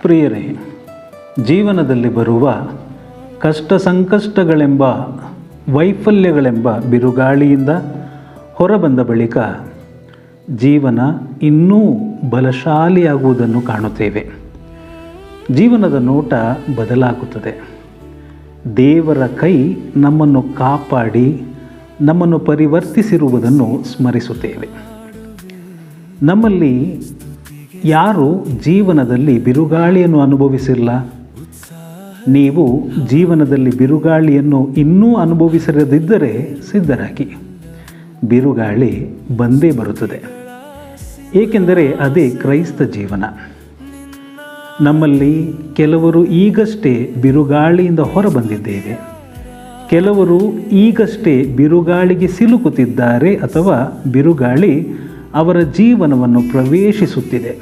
ಪ್ರಿಯರೇ, ಜೀವನದಲ್ಲಿ ಬರುವ ಕಷ್ಟ ಸಂಕಷ್ಟಗಳೆಂಬ ವೈಫಲ್ಯಗಳೆಂಬ ಬಿರುಗಾಳಿಯಿಂದ ಹೊರಬಂದ ಬಳಿಕ ಜೀವನ ಇನ್ನೂ ಬಲಶಾಲಿಯಾಗುವುದನ್ನು ಕಾಣುತ್ತೇವೆ. ಜೀವನದ ನೋಟ ಬದಲಾಗುತ್ತದೆ. ದೇವರ ಕೈ ನಮ್ಮನ್ನು ಕಾಪಾಡಿ ನಮ್ಮನ್ನು ಪರಿವರ್ತಿಸಿರುವುದನ್ನು ಸ್ಮರಿಸುತ್ತೇವೆ. ನಮ್ಮಲ್ಲಿ ಯಾರು ಜೀವನದಲ್ಲಿ ಬಿರುಗಾಳಿಯನ್ನು ಅನುಭವಿಸಿಲ್ಲ? ನೀವು ಜೀವನದಲ್ಲಿ ಬಿರುಗಾಳಿಯನ್ನು ಇನ್ನೂ ಅನುಭವಿಸದಿದ್ದರೆ ಸಿದ್ಧರಾಗಿ. ಬಿರುಗಾಳಿ ಬಂದೇ ಬರುತ್ತದೆ, ಏಕೆಂದರೆ ಅದೇ ಕ್ರೈಸ್ತ ಜೀವನ. ನಮ್ಮಲ್ಲಿ ಕೆಲವರು ಈಗಷ್ಟೇ ಬಿರುಗಾಳಿಯಿಂದ ಹೊರಬಂದಿದ್ದೇವೆ, ಕೆಲವರು ಈಗಷ್ಟೇ ಬಿರುಗಾಳಿಗೆ ಸಿಲುಕುತ್ತಿದ್ದಾರೆ ಅಥವಾ ಬಿರುಗಾಳಿ ಅವರ ಜೀವನವನ್ನು ಪ್ರವೇಶಿಸುತ್ತಿದೆ.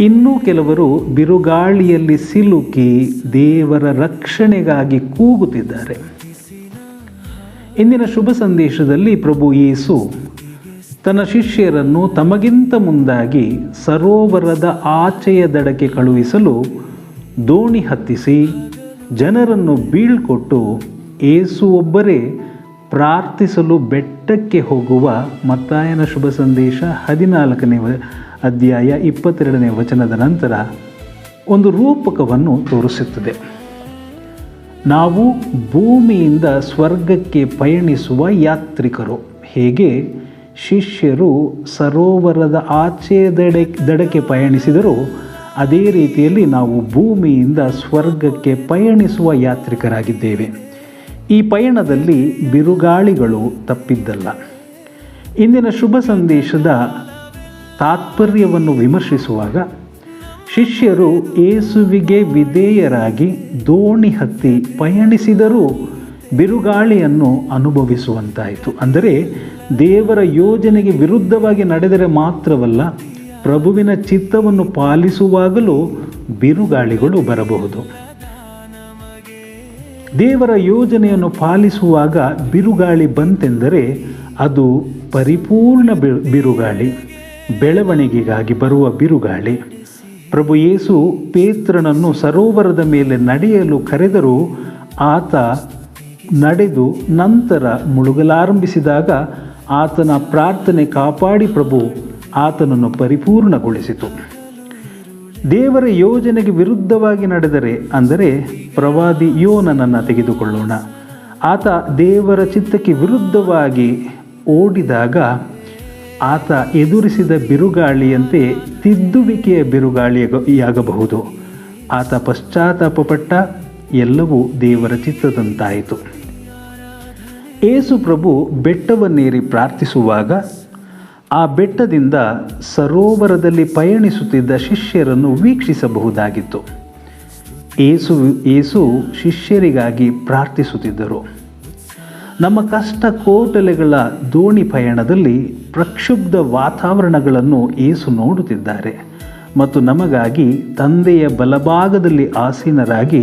ಇನ್ನೂ ಕೆಲವರು ಬಿರುಗಾಳಿಯಲ್ಲಿ ಸಿಲುಕಿ ದೇವರ ರಕ್ಷಣೆಗಾಗಿ ಕೂಗುತ್ತಿದ್ದಾರೆ. ಇಂದಿನ ಶುಭ ಸಂದೇಶದಲ್ಲಿ ಪ್ರಭು ಯೇಸು ತನ್ನ ಶಿಷ್ಯರನ್ನು ತಮಗಿಂತ ಮುಂದಾಗಿ ಸರೋವರದ ಆಚೆಯ ದಡಕ್ಕೆ ಕಳುಹಿಸಲು ದೋಣಿ ಹತ್ತಿಸಿ ಜನರನ್ನು ಬೀಳ್ಕೊಟ್ಟು ಯೇಸು ಒಬ್ಬರೇ ಪ್ರಾರ್ಥಿಸಲು ಬೆಟ್ಟಕ್ಕೆ ಹೋಗುವ ಮತ್ತಾಯನ ಶುಭ ಸಂದೇಶ 14ನೇ ಅಧ್ಯಾಯ 22ನೇ ವಚನದ ನಂತರ ಒಂದು ರೂಪಕವನ್ನು ತೋರಿಸುತ್ತದೆ. ನಾವು ಭೂಮಿಯಿಂದ ಸ್ವರ್ಗಕ್ಕೆ ಪಯಣಿಸುವ ಯಾತ್ರಿಕರು. ಹೇಗೆ ಶಿಷ್ಯರು ಸರೋವರದ ಆಚೆಯ ದಡಕ್ಕೆ ಪಯಣಿಸಿದರೂ ಅದೇ ರೀತಿಯಲ್ಲಿ ನಾವು ಭೂಮಿಯಿಂದ ಸ್ವರ್ಗಕ್ಕೆ ಪಯಣಿಸುವ ಯಾತ್ರಿಕರಾಗಿದ್ದೇವೆ. ಈ ಪಯಣದಲ್ಲಿ ಬಿರುಗಾಳಿಗಳು ತಪ್ಪಿದ್ದಲ್ಲ. ಇಂದಿನ ಶುಭ ಸಂದೇಶದ ತಾತ್ಪರ್ಯವನ್ನು ವಿಮರ್ಶಿಸುವಾಗ ಶಿಷ್ಯರು ಯೇಸುವಿಗೆ ವಿಧೇಯರಾಗಿ ದೋಣಿ ಹತ್ತಿ ಪಯಣಿಸಿದರೂ ಬಿರುಗಾಳಿಯನ್ನು ಅನುಭವಿಸುವಂತಾಯಿತು. ಅಂದರೆ ದೇವರ ಯೋಜನೆಗೆ ವಿರುದ್ಧವಾಗಿ ನಡೆದರೆ ಮಾತ್ರವಲ್ಲ, ಪ್ರಭುವಿನ ಚಿತ್ತವನ್ನು ಪಾಲಿಸುವಾಗಲೂ ಬಿರುಗಾಳಿಗಳು ಬರಬಹುದು. ದೇವರ ಯೋಜನೆಯನ್ನು ಪಾಲಿಸುವಾಗ ಬಿರುಗಾಳಿ ಬಂತೆಂದರೆ ಅದು ಪರಿಪೂರ್ಣ ಬಿರುಗಾಳಿ, ಬೆಳವಣಿಗೆಗಾಗಿ ಬರುವ ಬಿರುಗಾಳಿ. ಪ್ರಭು ಯೇಸು ಪೇತ್ರನನ್ನು ಸರೋವರದ ಮೇಲೆ ನಡೆಯಲು ಕರೆದರೂ ಆತ ನಡೆದು ನಂತರ ಮುಳುಗಲಾರಂಭಿಸಿದಾಗ ಆತನ ಪ್ರಾರ್ಥನೆ ಕಾಪಾಡಿ ಪ್ರಭು ಆತನನ್ನು ಪರಿಪೂರ್ಣಗೊಳಿಸಿತು. ದೇವರ ಯೋಜನೆಗೆ ವಿರುದ್ಧವಾಗಿ ನಡೆದರೆ, ಅಂದರೆ ಪ್ರವಾದಿ ಯೋನನನ್ನು ತೆಗೆದುಕೊಳ್ಳೋಣ. ಆತ ದೇವರ ಚಿತ್ತಕ್ಕೆ ವಿರುದ್ಧವಾಗಿ ಓಡಿದಾಗ ಆತ ಎದುರಿಸಿದ ಬಿರುಗಾಳಿಯಂತೆ ತಿದ್ದುವಿಕೆಯ ಬಿರುಗಾಳಿಯಾಗಬಹುದು. ಆತ ಪಶ್ಚಾತ್ತಾಪಪಟ್ಟ, ಎಲ್ಲವೂ ದೇವರ ಚಿತ್ತದಂತಾಯಿತು. ಯೇಸು ಪ್ರಭು ಬೆಟ್ಟವನ್ನೇರಿ ಪ್ರಾರ್ಥಿಸುವಾಗ ಆ ಬೆಟ್ಟದಿಂದ ಸರೋವರದಲ್ಲಿ ಪಯಣಿಸುತ್ತಿದ್ದ ಶಿಷ್ಯರನ್ನು ವೀಕ್ಷಿಸಬಹುದಾಗಿತ್ತು. ಯೇಸು ಶಿಷ್ಯರಿಗಾಗಿ ಪ್ರಾರ್ಥಿಸುತ್ತಿದ್ದರು. ನಮ್ಮ ಕಷ್ಟ ಕೋಟಲೆಗಳ ದೋಣಿ ಪಯಣದಲ್ಲಿ ಪ್ರಕ್ಷುಬ್ಧ ವಾತಾವರಣಗಳನ್ನು ಯೇಸು ನೋಡುತ್ತಿದ್ದಾರೆ ಮತ್ತು ನಮಗಾಗಿ ತಂದೆಯ ಬಲಭಾಗದಲ್ಲಿ ಆಸೀನರಾಗಿ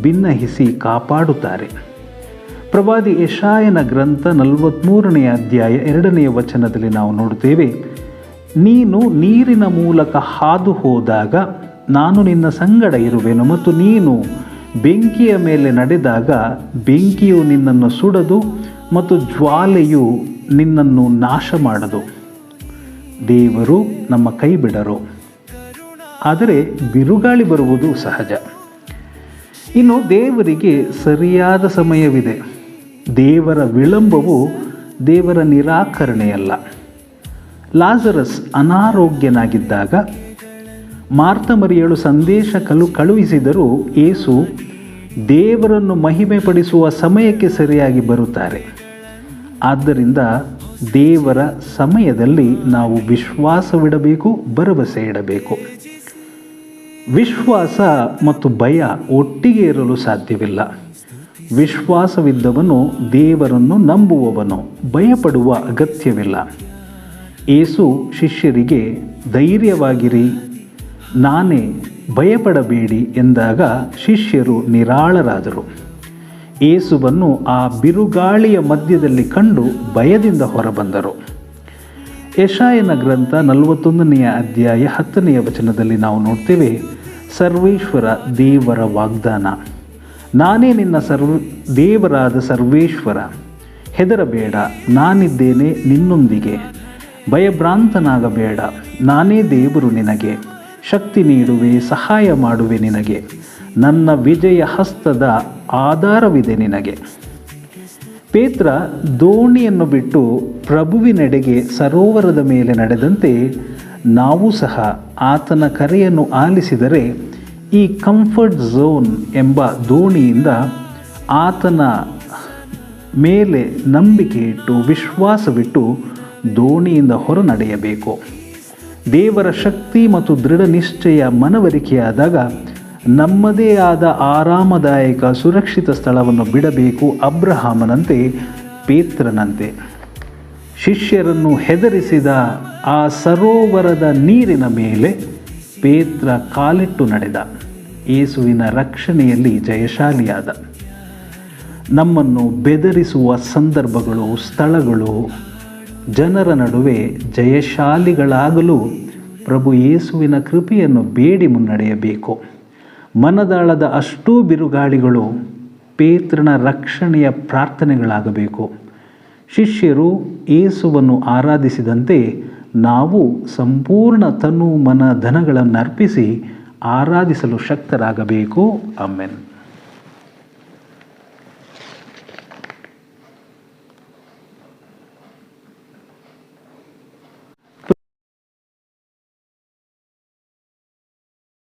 ಬಿನ್ನಹಿಸಿ ಕಾಪಾಡುತ್ತಾರೆ. ಪ್ರವಾದಿ ಯೆಶಾಯನ ಗ್ರಂಥ 43ನೇ ಅಧ್ಯಾಯ 2ನೇ ವಚನದಲ್ಲಿ ನಾವು ನೋಡುತ್ತೇವೆ, ನೀನು ನೀರಿನ ಮೂಲಕ ಹಾದು ಹೋದಾಗ ನಾನು ನಿನ್ನ ಸಂಗಡ ಇರುವೆನು, ಮತ್ತು ನೀನು ಬೆಂಕಿಯ ಮೇಲೆ ನಡೆದಾಗ ಬೆಂಕಿಯು ನಿನ್ನನ್ನು ಸುಡದು ಮತ್ತು ಜ್ವಾಲೆಯು ನಿನ್ನನ್ನು ನಾಶ ಮಾಡದು. ದೇವರು ನಮ್ಮ ಕೈ ಬಿಡರು, ಆದರೆ ಬಿರುಗಾಳಿ ಬರುವುದು ಸಹಜ. ಇನ್ನು ದೇವರಿಗೆ ಸರಿಯಾದ ಸಮಯವಿದೆ. ದೇವರ ವಿಳಂಬವು ದೇವರ ನಿರಾಕರಣೆಯಲ್ಲ. ಲಾಜರಸ್ ಅನಾರೋಗ್ಯನಾಗಿದ್ದಾಗ ಮಾರ್ತ ಮರಿಯಳು ಸಂದೇಶ ಕಳುಹಿಸಿದರೂ ಯೇಸು ದೇವರನ್ನು ಮಹಿಮೆಪಡಿಸುವ ಸಮಯಕ್ಕೆ ಸರಿಯಾಗಿ ಬರುತ್ತಾರೆ. ಆದ್ದರಿಂದ ದೇವರ ಸಮಯದಲ್ಲಿ ನಾವು ವಿಶ್ವಾಸವಿಡಬೇಕು, ಭರವಸೆ ಇಡಬೇಕು. ವಿಶ್ವಾಸ ಮತ್ತು ಭಯ ಒಟ್ಟಿಗೆ ಇರಲು ಸಾಧ್ಯವಿಲ್ಲ. ವಿಶ್ವಾಸವಿದ್ದವನು ದೇವರನ್ನು ನಂಬುವವನು, ಭಯಪಡುವ ಅಗತ್ಯವಿಲ್ಲ. ಯೇಸು ಶಿಷ್ಯರಿಗೆ ಧೈರ್ಯವಾಗಿರಿ, ನಾನೇ, ಭಯಪಡಬೇಡಿ ಎಂದಾಗ ಶಿಷ್ಯರು ನಿರಾಳರಾದರು. ಯೇಸುವನ್ನು ಆ ಬಿರುಗಾಳಿಯ ಮಧ್ಯದಲ್ಲಿ ಕಂಡು ಭಯದಿಂದ ಹೊರಬಂದರು. ಯೆಶಾಯನ ಗ್ರಂಥ 41ನೇ ಅಧ್ಯಾಯ 10ನೇ ವಚನದಲ್ಲಿ ನಾವು ನೋಡ್ತೇವೆ, ಸರ್ವೇಶ್ವರ ದೇವರ ವಾಗ್ದಾನ. ನಾನೇ ನಿನ್ನ ದೇವರಾದ ಸರ್ವೇಶ್ವರ, ಹೆದರಬೇಡ, ನಾನಿದ್ದೇನೆ ನಿನ್ನೊಂದಿಗೆ, ಭಯಭ್ರಾಂತನಾಗಬೇಡ, ನಾನೇ ದೇವರು ನಿನಗೆ, ಶಕ್ತಿ ನೀಡುವೆ, ಸಹಾಯ ಮಾಡುವೆ ನಿನಗೆ, ನನ್ನ ವಿಜಯ ಹಸ್ತದ ಆಧಾರವಿದೆ ನಿನಗೆ. ಪೇತ್ರ ದೋಣಿಯನ್ನು ಬಿಟ್ಟು ಪ್ರಭುವಿನೆಡೆಗೆ ಸರೋವರದ ಮೇಲೆ ನಡೆದಂತೆ ನಾವು ಸಹ ಆತನ ಕರೆಯನ್ನು ಆಲಿಸಿದರೆ ಈ ಕಂಫರ್ಟ್ ಝೋನ್ ಎಂಬ ದೋಣಿಯಿಂದ ಆತನ ಮೇಲೆ ನಂಬಿಕೆ ಇಟ್ಟು ವಿಶ್ವಾಸವಿಟ್ಟು ದೋಣಿಯಿಂದ ಹೊರ ನಡೆಯಬೇಕು. ದೇವರ ಶಕ್ತಿ ಮತ್ತು ದೃಢ ನಿಶ್ಚಯ ಮನವರಿಕೆಯಾದಾಗ ನಮ್ಮದೇ ಆದ ಆರಾಮದಾಯಕ ಸುರಕ್ಷಿತ ಸ್ಥಳವನ್ನು ಬಿಡಬೇಕು. ಅಬ್ರಹಾಮನಂತೆ, ಪೇತ್ರನಂತೆ. ಶಿಷ್ಯರನ್ನು ಹೆದರಿಸಿದ ಆ ಸರೋವರದ ನೀರಿನ ಮೇಲೆ ಪೇತ್ರ ಕಾಲಿಟ್ಟು ನಡೆದ. ಯೇಸುವಿನ ರಕ್ಷಣೆಯಲ್ಲಿ ಜಯಶಾಲಿಯಾದ. ನಮ್ಮನ್ನು ಬೆದರಿಸುವ ಸಂದರ್ಭಗಳು, ಸ್ಥಳಗಳು, ಜನರ ನಡುವೆ ಜಯಶಾಲಿಗಳಾಗಲು ಪ್ರಭು ಯೇಸುವಿನ ಕೃಪೆಯನ್ನು ಬೇಡಿ ಮುನ್ನಡೆಯಬೇಕು. ಮನದಾಳದ ಅಷ್ಟೂ ಬಿರುಗಾಳಿಗಳು ಪೇತ್ರನ ರಕ್ಷಣೆಯ ಪ್ರಾರ್ಥನೆಗಳಾಗಬೇಕು. ಶಿಷ್ಯರು ಯೇಸುವನ್ನು ಆರಾಧಿಸಿದಂತೆ ನಾವು ಸಂಪೂರ್ಣ ತನು ಮನ ಧನಗಳನ್ನು ಅರ್ಪಿಸಿ ಆರಾಧಿಸಲು ಶಕ್ತರಾಗಬೇಕು. ಆಮೆನ್.